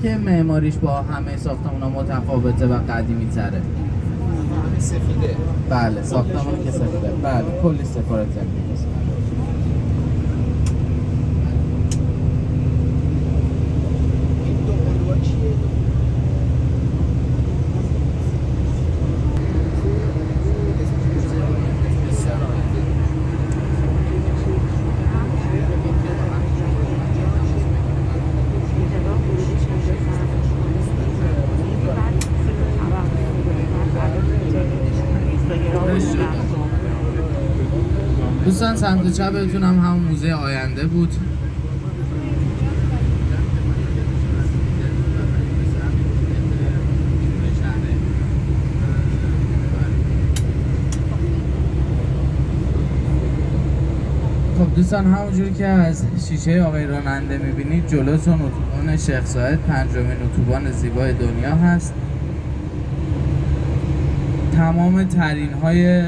که معماریش با همه ساختمان‌ها متفاوته و قدیمی تره؟ سفیده. بله ساختمانی که سفیده. بله کلی سفارت امریکاست. این دو قلوها چیه؟ دوستان سمت چپتون هم همون موزه آینده بود. خب دوستان همونجوری که از شیشه آقای راننده میبینید جلوتون اتوبان شیخ زاید، پنجمین اتوبان زیبای دنیا هست. تمام ترین های